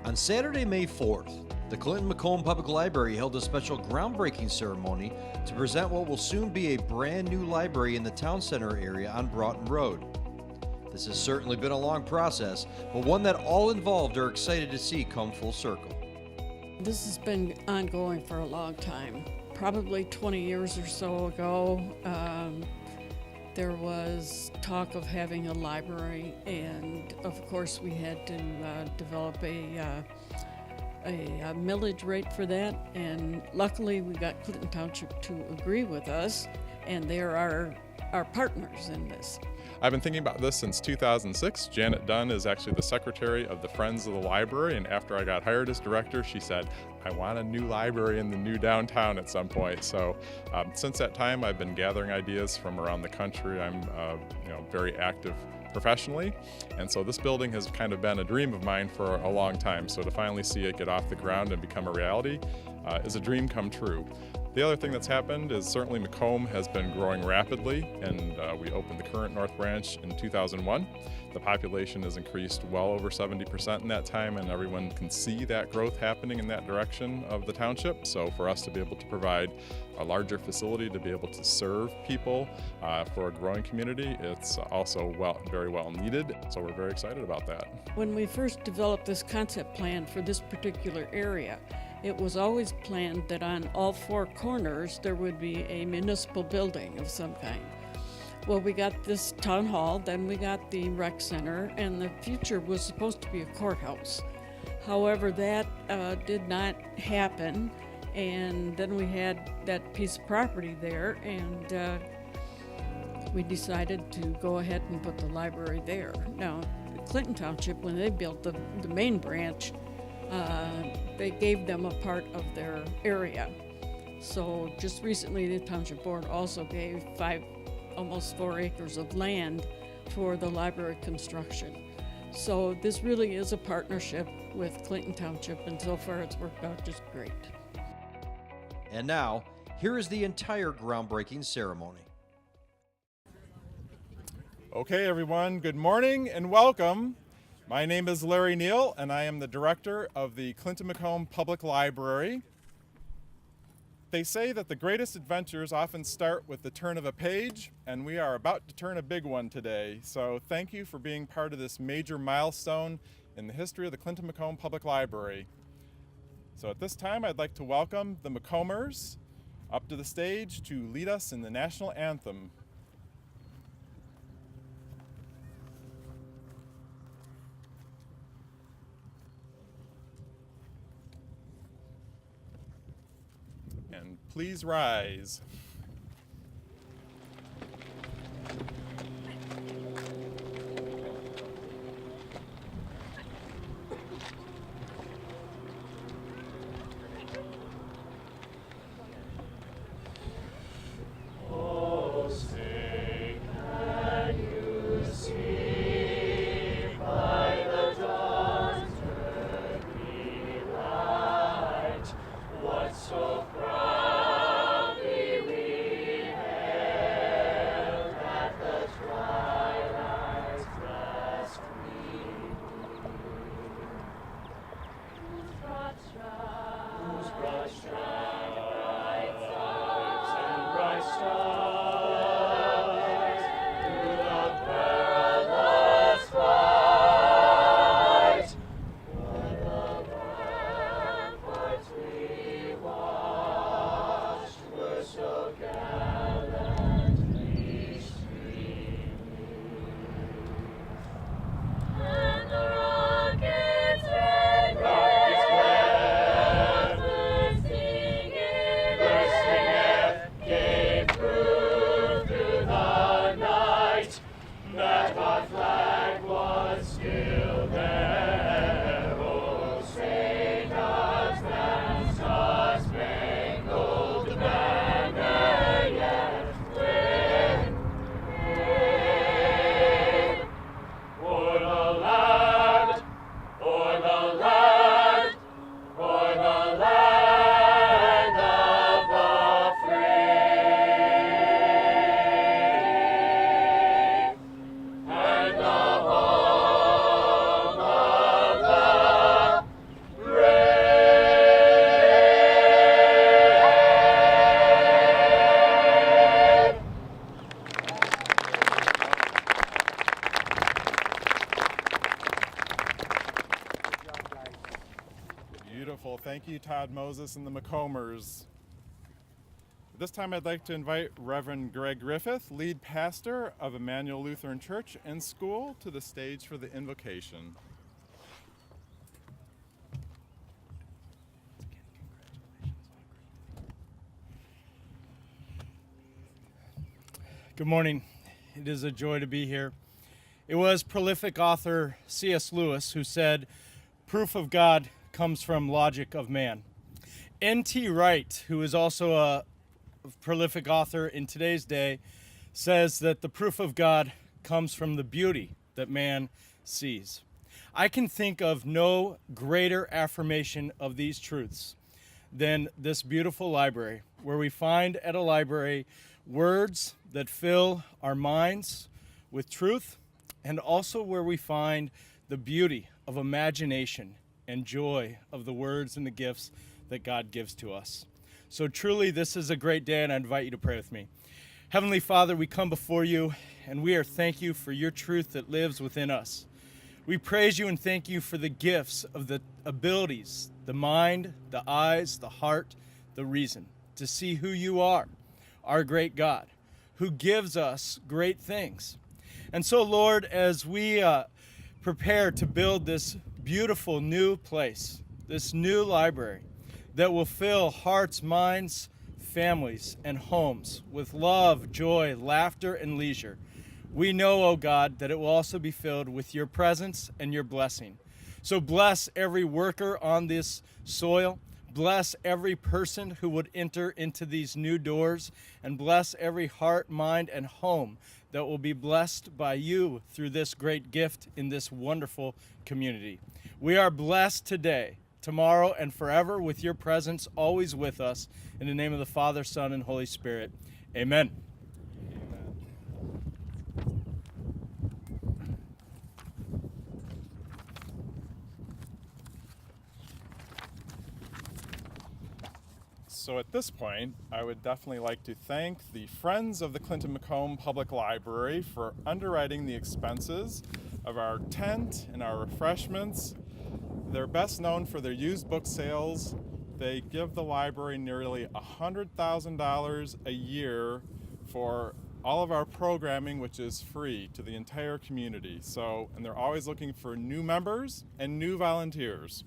On Saturday, May 4th, the Clinton Macomb Public Library held a special groundbreaking ceremony to present what will soon be a brand new library in the town center area on Broughton Road. This has certainly been a long process, but one that all involved are excited to see come full circle. This has been ongoing for a long time. Probably 20 years or so ago, there was talk of having a library, and of course we had to develop a millage rate for that, and luckily we got Clinton Township to agree with us, and they're our partners in this. I've been thinking about this since 2006. Janet Dunn is actually the secretary of the Friends of the Library, and after I got hired as director, she said, I want a new library in the new downtown at some point. So since that time, I've been gathering ideas from around the country. I'm very active professionally, and so this building has kind of been a dream of mine for a long time. So to finally see it get off the ground and become a reality is a dream come true. The other thing that's happened is certainly Macomb has been growing rapidly, and we opened the current North Branch in 2001. The population has increased well over 70% in that time, and everyone can see that growth happening in that direction of the township. So for us to be able to provide a larger facility to be able to serve people for a growing community, it's also very well needed. So we're very excited about that. When we first developed this concept plan for this particular area, it was always planned that on all four corners there would be a municipal building of some kind. Well, we got this town hall, then we got the rec center, and the future was supposed to be a courthouse. However, that did not happen, and then we had that piece of property there, and we decided to go ahead and put the library there. Now, Clinton Township, when they built the main branch, they gave them a part of their area. So just recently the Township Board also gave almost 4 acres of land for the library construction. So this really is a partnership with Clinton Township, and so far it's worked out just great. And now, here is the entire groundbreaking ceremony. Okay, everyone, good morning and welcome. My name is Larry NEAL, and I am the director of the Clinton Macomb Public Library. They say that the greatest adventures often start with the turn of a page, and we are about to turn a big one today. So thank you for being part of this major milestone in the history of the Clinton Macomb Public Library. So at this time, I'd like to welcome the Macombers up to the stage to lead us in the national anthem. And please rise. So proudly we Beautiful. Thank you, Todd Moses and the Macombers. This time I'd like to invite Reverend Greg Griffith, lead pastor of Emmanuel Lutheran Church and School, to the stage for the invocation. Good morning. It is a joy to be here. It was prolific author C.S. Lewis who said, "Proof of God comes from logic of man." N.T. Wright, who is also a prolific author in today's day, says that the proof of God comes from the beauty that man sees. I can think of no greater affirmation of these truths than this beautiful library, where we find at a library words that fill our minds with truth, and also where we find the beauty of imagination and joy of the words and the gifts that God gives to us. So truly, this is a great day, and I invite you to pray with me. Heavenly Father, we come before you, and we thank you for your truth that lives within us. We praise you and thank you for the gifts of the abilities, the mind, the eyes, the heart, the reason to see who you are, our great God, who gives us great things. And so, Lord, as we prepare to build this beautiful new place, this new library that will fill hearts, minds, families, and homes with love, joy, laughter, and leisure, we know, O God, that it will also be filled with your presence and your blessing. So bless every worker on this soil. Bless every person who would enter into these new doors, and bless every heart, mind, and home that will be blessed by you through this great gift in this wonderful community. We are blessed today, tomorrow, and forever with your presence always with us. In the name of the Father, Son, and Holy Spirit, amen. So at this point, I would definitely like to thank the Friends of the Clinton Macomb Public Library for underwriting the expenses of our tent and our refreshments. They're best known for their used book sales. They give the library nearly $100,000 a year for all of our programming, which is free to the entire community. And they're always looking for new members and new volunteers.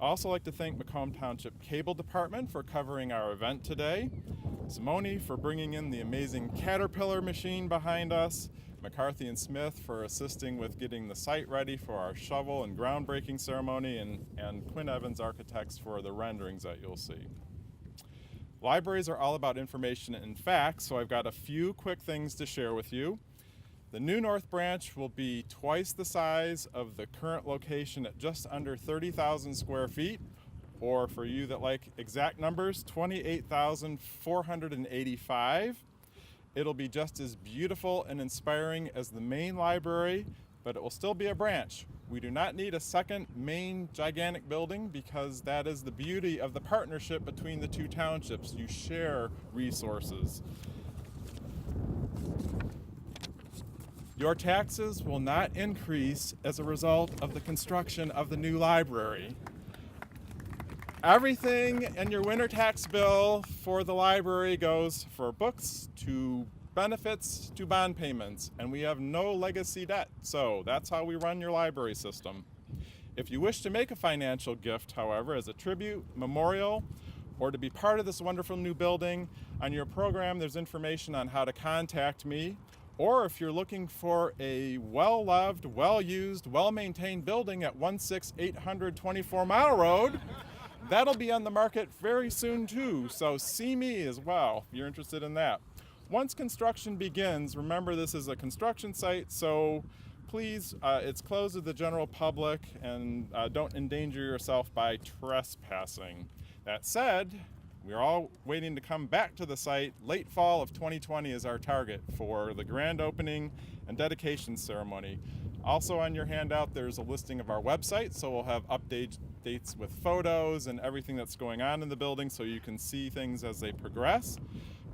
I also like to thank Macomb Township Cable Department for covering our event today, Simone for bringing in the amazing Caterpillar machine behind us, McCarthy and Smith for assisting with getting the site ready for our shovel and groundbreaking ceremony, and Quinn Evans Architects for the renderings that you'll see. Libraries are all about information and facts, so I've got a few quick things to share with you. The new North Branch will be twice the size of the current location at just under 30,000 square feet, or for you that like exact numbers, 28,485. It'll be just as beautiful and inspiring as the main library, but it will still be a branch. We do not need a second main gigantic building because that is the beauty of the partnership between the two townships. You share resources. Your taxes will not increase as a result of the construction of the new library. Everything in your winter tax bill for the library goes for books to benefits to bond payments, and we have no legacy debt. So that's how we run your library system. If you wish to make a financial gift, however, as a tribute, memorial, or to be part of this wonderful new building, on your program there's information on how to contact me. Or if you're looking for a well-loved, well-used, well-maintained building at 16800 24 Mile Road, that'll be on the market very soon too. So see me as well if you're interested in that. Once construction begins, remember this is a construction site, so please, it's closed to the general public, and don't endanger yourself by trespassing. That said, we're all waiting to come back to the site. Late fall of 2020 is our target for the grand opening and dedication ceremony. Also on your handout, there's a listing of our website, so we'll have updates with photos and everything that's going on in the building so you can see things as they progress.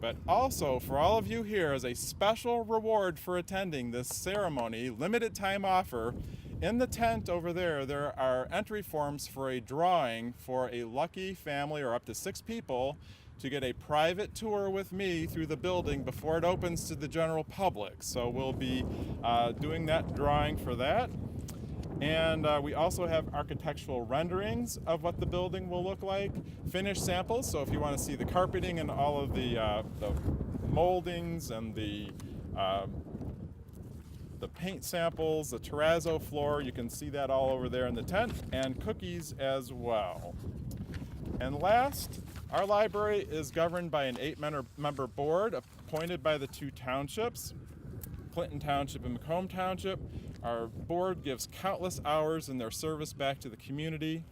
But also, for all of you here, as a special reward for attending this ceremony, limited time offer, In the tent over there, there are entry forms for a drawing for a lucky family or up to 6 people to get a private tour with me through the building before it opens to the general public. So we'll be doing that drawing for that. And we also have architectural renderings of what the building will look like, finished samples. So if you want to see the carpeting and all of the moldings and the paint samples, the terrazzo floor, you can see that all over there in the tent, and cookies as well. And last, our library is governed by an 8-member board appointed by the 2 townships, Clinton Township and Macomb Township. Our board gives countless hours in their service back to the community,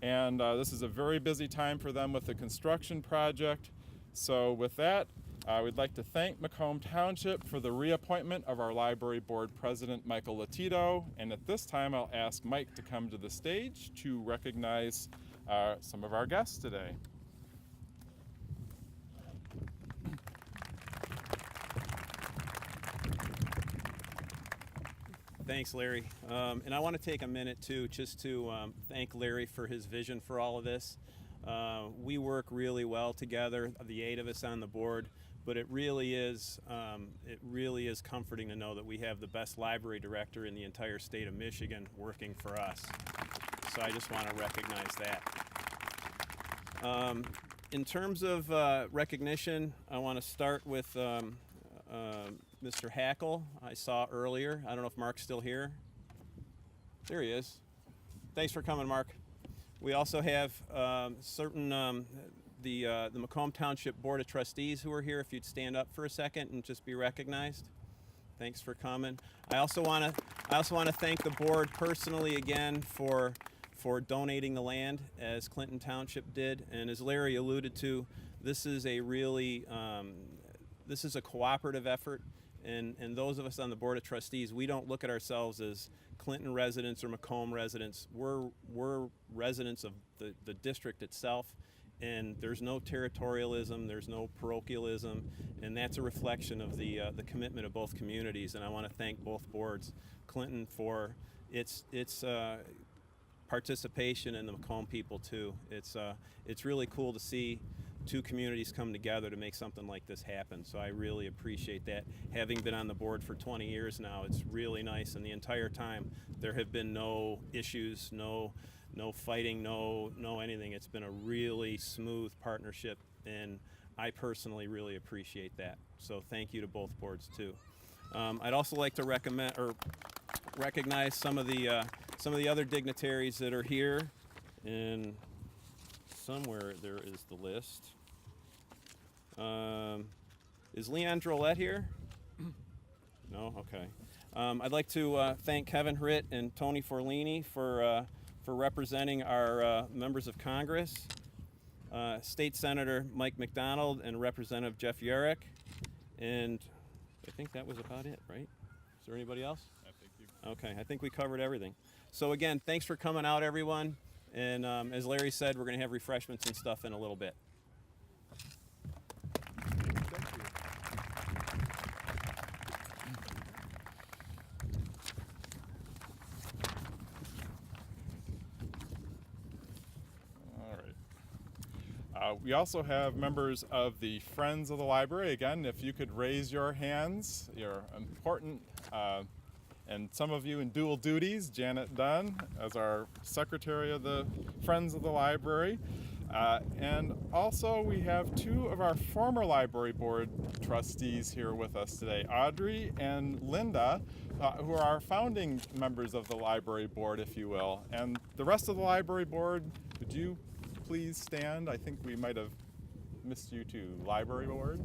and this is a very busy time for them with the construction project. So with that, we'd like to thank Macomb Township for the reappointment of our library board president, Michael LOTITO. And at this time, I'll ask Mike to come to the stage to recognize some of our guests today. Thanks, Larry. And I want to take a minute too, just to thank Larry for his vision for all of this. We work really well together, the 8 of us on the board, but it really is comforting to know that we have the best library director in the entire state of Michigan working for us. So I just want to recognize that. In terms of recognition, I want to start with Mr. Hackle, I saw earlier. I don't know if Mark's still here. There he is. Thanks for coming, Mark. We also have the Macomb Township Board of Trustees who are here. If you'd stand up for a second and just be recognized. Thanks for coming. I also want to thank the board personally again for donating the land, as Clinton Township did, and as Larry alluded to, this is a really this is a cooperative effort. And those of us on the Board of Trustees, we don't look at ourselves as Clinton residents or Macomb residents. We're residents of the district itself, and there's no territorialism, there's no parochialism, and that's a reflection of the commitment of both communities. And I want to thank both boards, Clinton for its participation, and the Macomb people too. It's really cool to see 2 communities come together to make something like this happen. So I really appreciate that. Having been on the board for 20 years now, it's really nice. And the entire time, there have been no issues, no fighting, no anything. It's been a really smooth partnership, and I personally really appreciate that. So thank you to both boards too. I'd also like to recognize some of the other dignitaries that are here, and somewhere there is the list. Is Leon Drolet here? No? Okay. I'd like to thank Kevin Hritt and Tony Forlini for representing our members of Congress, State Senator Mike MacDonald and Representative Jeff YAROCH, and I think that was about it, right? Is there anybody else? I think you. Okay, I think we covered everything. So again, thanks for coming out, everyone. And as Larry said, we're going to have refreshments and stuff in a little bit. We also have members of the Friends of the Library. Again, if you could raise your hands, you're important, and some of you in dual duties, Janet Dunn as our secretary of the Friends of the Library. And also we have 2 of our former library board trustees here with us today, Audrey and Linda, who are our founding members of the library board, if you will. And the rest of the library board, would you please stand? I think we might have missed you too. Library board?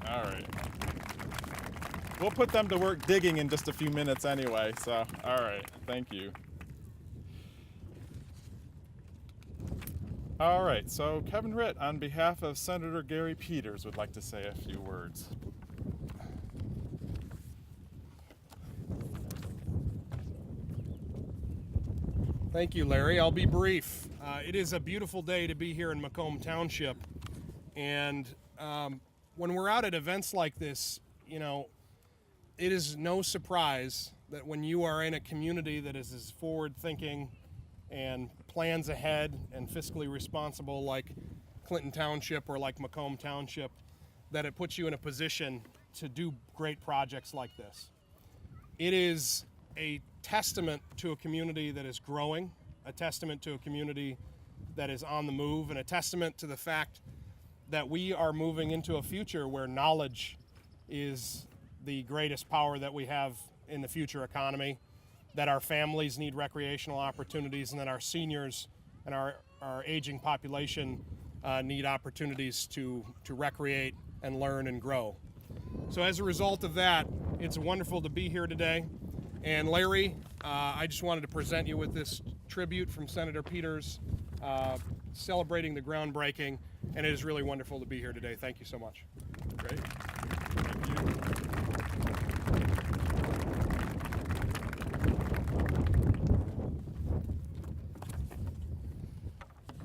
All right. We'll put them to work digging in just a few minutes anyway, so all right, thank you. All right, so Kevin Hritt, on behalf of Senator Gary Peters, would like to say a few words. Thank you, Larry. I'll be brief. It is a beautiful day to be here in Macomb Township, and when we're out at events like this, you know, it is no surprise that when you are in a community that is as forward-thinking and plans ahead and fiscally responsible like Clinton Township or like Macomb Township, that it puts you in a position to do great projects like this. It is a testament to a community that is growing, a testament to a community that is on the move, and a testament to the fact that we are moving into a future where knowledge is the greatest power that we have in the future economy, that our families need recreational opportunities, and that our seniors and our aging population need opportunities to recreate and learn and grow. So as a result of that, it's wonderful to be here today. And Larry, I just wanted to present you with this tribute from Senator Peters celebrating the groundbreaking, and it is really wonderful to be here today. Thank you so much. Great. Thank you.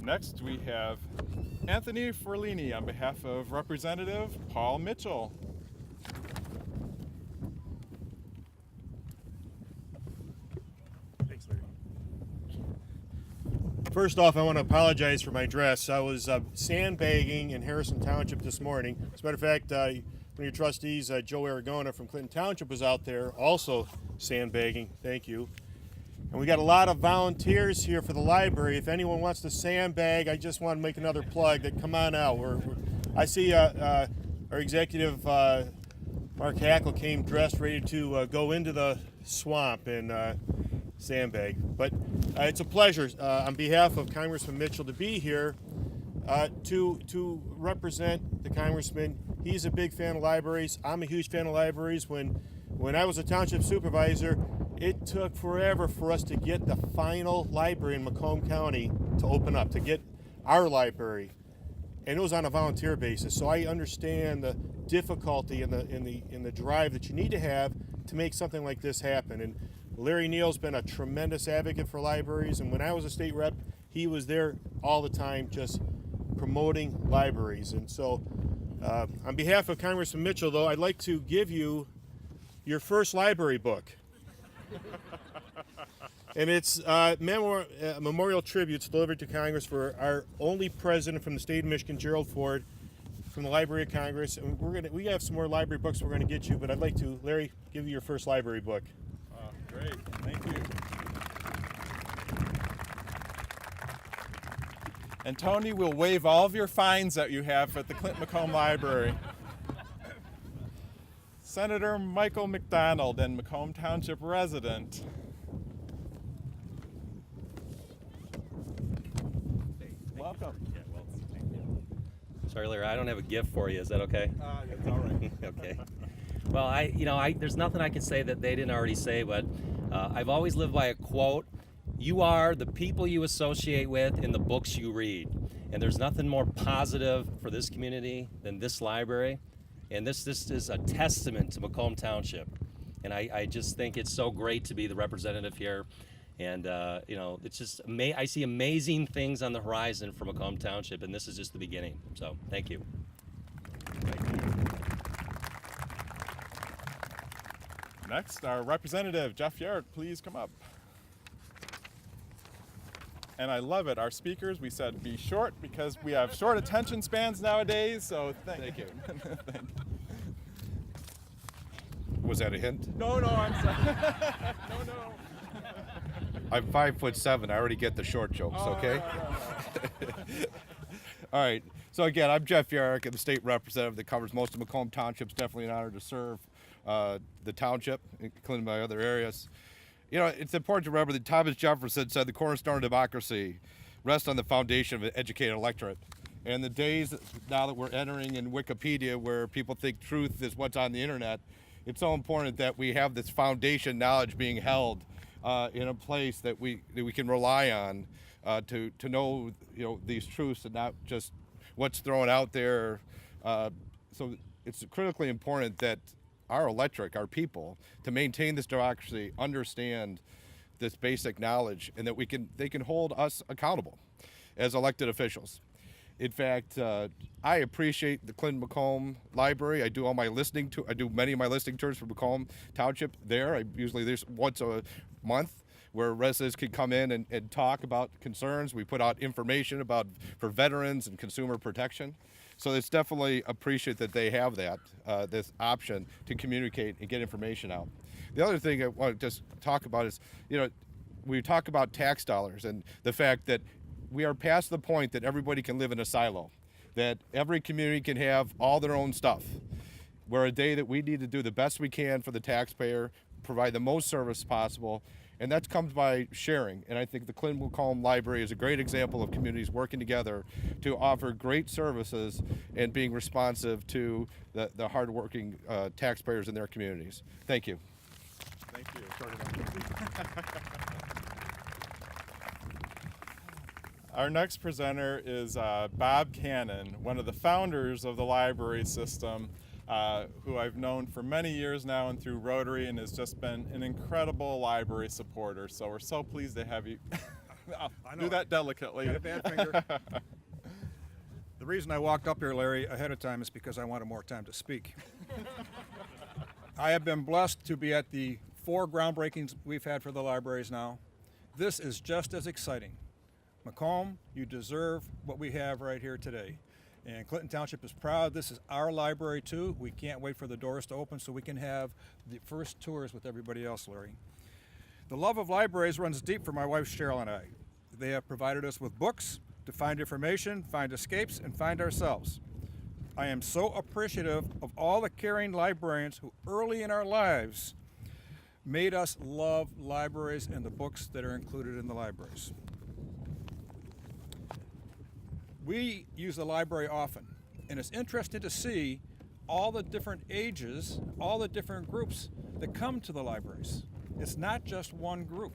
Next, we have Anthony Forlini on behalf of Representative Paul Mitchell. Thanks, Larry. First off, I want to apologize for my dress. I was sandbagging in Harrison Township this morning. As a matter of fact, one of your trustees, Joe Aragona from Clinton Township, was out there also sandbagging. Thank you. And we got a lot of volunteers here for the library. If anyone wants to sandbag, I just want to make another plug that come on out. I see our executive, Mark Hackle, came dressed ready to go into the swamp and sandbag. But it's a pleasure on behalf of Congressman Mitchell to be here to represent the congressman. He's a big fan of libraries. I'm a huge fan of libraries. When I was a township supervisor, it took forever for us to get the final library in Macomb County to open up, to get our library. And it was on a volunteer basis. So I understand the difficulty and the drive that you need to have to make something like this happen. And Larry Neal's been a tremendous advocate for libraries. And when I was a state rep, he was there all the time just promoting libraries. And so on behalf of Congressman Mitchell, though, I'd like to give you your first library book. And it's memorial tributes delivered to Congress for our only president from the state of Michigan, Gerald Ford, from the Library of Congress. And we have some more library books we're going to get you, but I'd like to, Larry, give you your first library book. Great, thank you. And Tony will waive all of your fines that you have at the Clinton Macomb Library. Senator Michael MacDonald and Macomb Township resident. Welcome. Sorry, Larry, I don't have a gift for you. Is that okay? That's all right. Okay. Well, there's nothing I can say that they didn't already say, but I've always lived by a quote. You are the people you associate with in the books you read. And there's nothing more positive for this community than this library. And this is a testament to Macomb Township. And I just think it's so great to be the representative here. And, it's just, I see amazing things on the horizon for Macomb Township, and this is just the beginning. So, thank you. Thank you. Next, our representative, Jeff YAROCH, please come up. And I love it. Our speakers, we said be short because we have short attention spans nowadays, so thank you. Thank you. Was that a hint? No, I'm sorry. No. I'm 5'7". I already get the short jokes, okay? No. All right. So again, I'm Jeff YAROCH. I'm the state representative that covers most of Macomb Township. It's definitely an honor to serve the township, including my other areas. You know, it's important to remember that Thomas Jefferson said the cornerstone of democracy rests on the foundation of an educated electorate. And the days now that we're entering in Wikipedia where people think truth is what's on the internet, it's so important that we have this foundation knowledge being held in a place that we can rely on to know these truths and not just what's thrown out there. So it's critically important that our electorate, our people, to maintain this democracy, understand this basic knowledge, and that they can hold us accountable as elected officials. In fact, I appreciate the Clinton Macomb Library. I do many of my listening tours for Macomb Township there. There's once a month where residents can come in and talk about concerns. We put out information for veterans and consumer protection. So it's definitely appreciate that they have this option to communicate and get information out. The other thing I want to just talk about is, we talk about tax dollars and the fact that we are past the point that everybody can live in a silo, that every community can have all their own stuff. We're a day that we need to do the best we can for the taxpayer, provide the most service possible, and that comes by sharing. And I think the Clinton Macomb Library is a great example of communities working together to offer great services and being responsive to the hardworking taxpayers in their communities. Thank you. Thank you. Our next presenter is Bob Cannon, one of the founders of the library system, who I've known for many years now and through Rotary, and has just been an incredible library supporter. So we're so pleased to have you. Do that delicately. Got a bad finger. The reason I walked up here, Larry, ahead of time is because I wanted more time to speak. I have been blessed to be at the 4 groundbreakings we've had for the libraries now. This is just as exciting. Macomb, you deserve what we have right here today. And Clinton Township is proud. This is our library too. We can't wait for the doors to open so we can have the first tours with everybody else, Larry. The love of libraries runs deep for my wife Cheryl and I. They have provided us with books to find information, find escapes, and find ourselves. I am so appreciative of all the caring librarians who early in our lives made us love libraries and the books that are included in the libraries. We use the library often, and it's interesting to see all the different ages, all the different groups that come to the libraries. It's not just one group.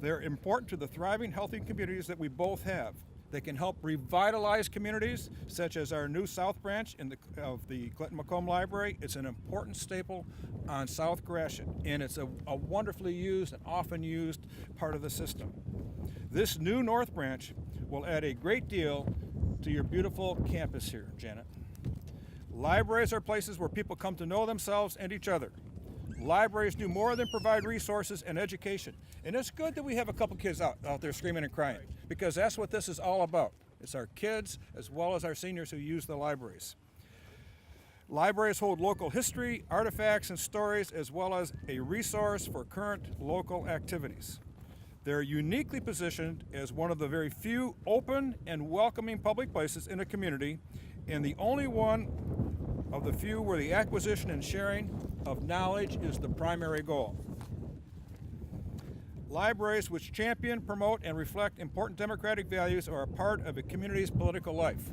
They're important to the thriving, healthy communities that we both have. They can help revitalize communities, such as our new South Branch of the Clinton Macomb Library. It's an important staple on South Gratiot, and it's a wonderfully used and often used part of the system. This new North Branch will add a great deal to your beautiful campus here, Janet. Libraries are places where people come to know themselves and each other. Libraries do more than provide resources and education. And it's good that we have a couple kids out there screaming and crying, because that's what this is all about. It's our kids as well as our seniors who use the libraries. Libraries hold local history, artifacts, and stories, as well as a resource for current local activities. They're uniquely positioned as one of the very few open and welcoming public places in a community, and the only one of the few where the acquisition and sharing of knowledge is the primary goal. Libraries which champion, promote, and reflect important democratic values are a part of a community's political life.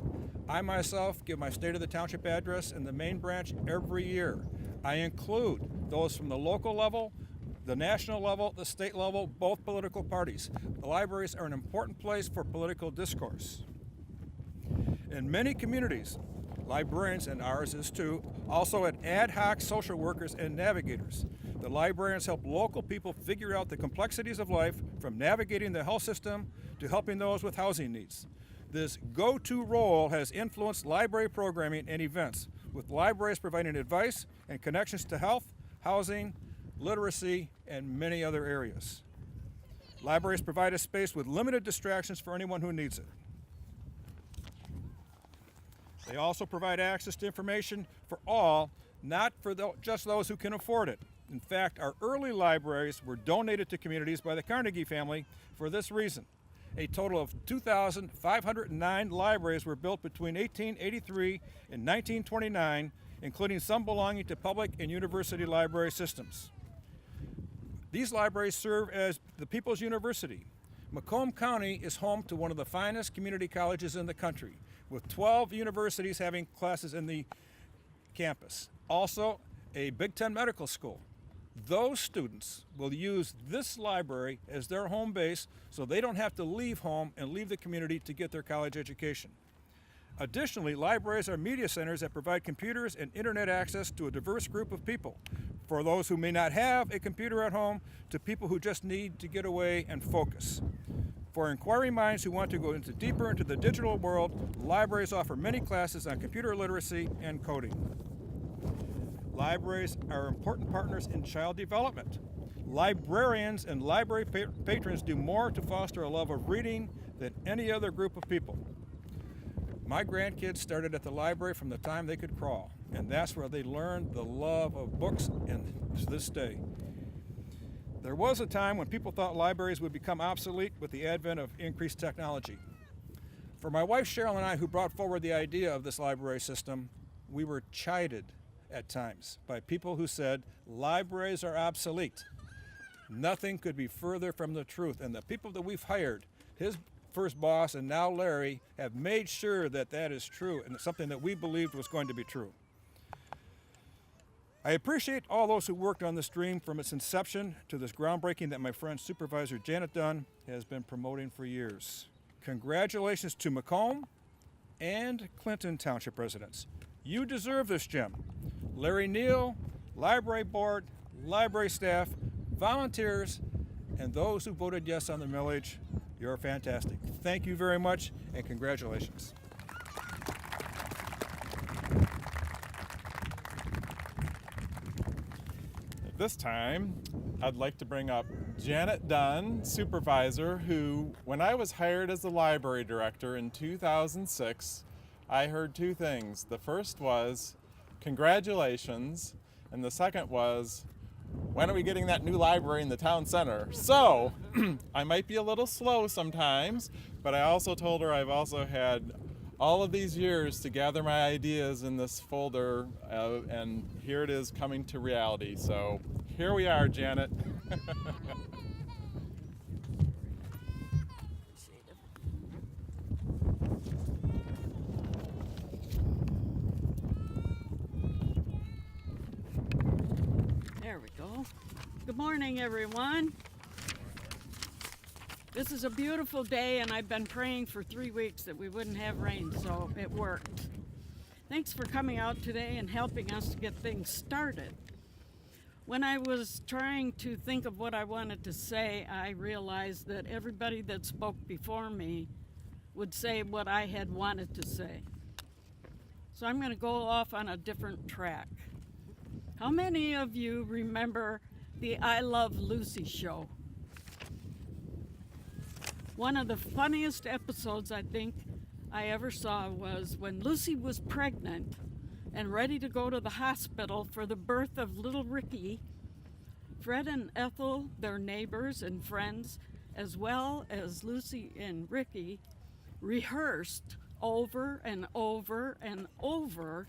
I myself give my State of the Township address in the main branch every year. I include those from the local level, the national level, the state level, both political parties. The libraries are an important place for political discourse. In many communities, librarians, and ours is too, also ad hoc social workers and navigators. The librarians help local people figure out the complexities of life, from navigating the health system to helping those with housing needs. This go-to role has influenced library programming and events, with libraries providing advice and connections to health, housing, literacy, and many other areas. Libraries provide a space with limited distractions for anyone who needs it. They also provide access to information for all, not for just those who can afford it. In fact, our early libraries were donated to communities by the Carnegie family for this reason. A total of 2,509 libraries were built between 1883 and 1929, including some belonging to public and university library systems. These libraries serve as the People's University. Macomb County is home to one of the finest community colleges in the country, with 12 universities having classes in the campus. Also, a Big Ten medical school. Those students will use this library as their home base, so they don't have to leave home and leave the community to get their college education. Additionally, libraries are media centers that provide computers and internet access to a diverse group of people, for those who may not have a computer at home to people who just need to get away and focus. For inquiring minds who want to go deeper into the digital world, libraries offer many classes on computer literacy and coding. Libraries are important partners in child development. Librarians and library patrons do more to foster a love of reading than any other group of people. My grandkids started at the library from the time they could crawl, and that's where they learned the love of books, and to this day. There was a time when people thought libraries would become obsolete with the advent of increased technology. For my wife Cheryl and I, who brought forward the idea of this library system, we were chided at times by people who said libraries are obsolete. Nothing could be further from the truth, and the people that we've hired, his first boss and now Larry, have made sure that that is true, and it's something that we believed was going to be true. I appreciate all those who worked on this dream from its inception to this groundbreaking that my friend Supervisor Janet Dunn has been promoting for years. Congratulations to Macomb and Clinton Township residents. You deserve this gem. Larry NEAL, library board, library staff, volunteers, and those who voted yes on the millage, you're fantastic. Thank you very much, and congratulations. This time, I'd like to bring up Janet Dunn, supervisor, who, when I was hired as the library director in 2006, I heard two things. The first was, congratulations, and the second was, when are we getting that new library in the town center? So, I might be a little slow sometimes, but I also told her I've also had all of these years to gather my ideas in this folder, and here it is coming to reality. So here we are, Janet. There we go. Good morning, everyone. This is a beautiful day, and I've been praying for 3 weeks that we wouldn't have rain, so it worked. Thanks for coming out today and helping us to get things started. When I was trying to think of what I wanted to say, I realized that everybody that spoke before me would say what I had wanted to say. So I'm going to go off on a different track. How many of you remember the I Love Lucy show? One of the funniest episodes I think I ever saw was when Lucy was pregnant and ready to go to the hospital for the birth of little Ricky. Fred and Ethel, their neighbors and friends, as well as Lucy and Ricky, rehearsed over and over and over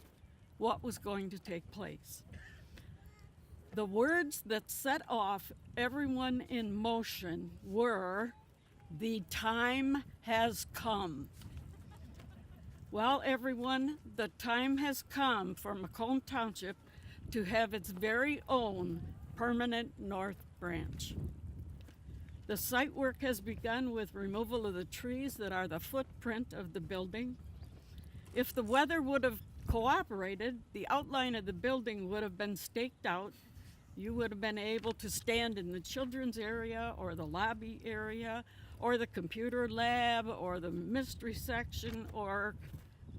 what was going to take place. The words that set off everyone in motion were, "The time has come." Well, everyone, the time has come for Macomb Township to have its very own permanent north branch. The site work has begun with removal of the trees that are the footprint of the building. If the weather would have cooperated, the outline of the building would have been staked out. You would have been able to stand in the children's area or the lobby area or the computer lab or the mystery section, or,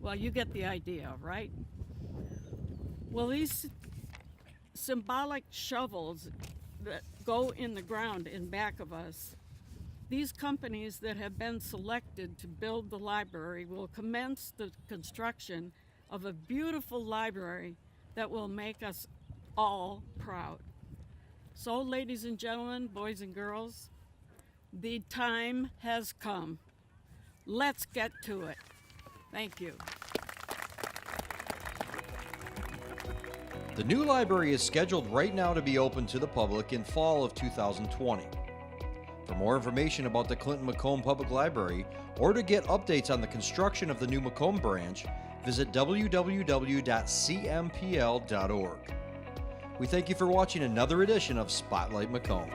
well, you get the idea, right? Well, these symbolic shovels that go in the ground in back of us, these companies that have been selected to build the library will commence the construction of a beautiful library that will make us all proud. So, ladies and gentlemen, boys and girls, the time has come. Let's get to it. Thank you. The new library is scheduled right now to be open to the public in fall of 2020. For more information about the Clinton Macomb Public Library, or to get updates on the construction of the new Macomb branch, visit www.cmpl.org. We thank you for watching another edition of Spotlight Macomb.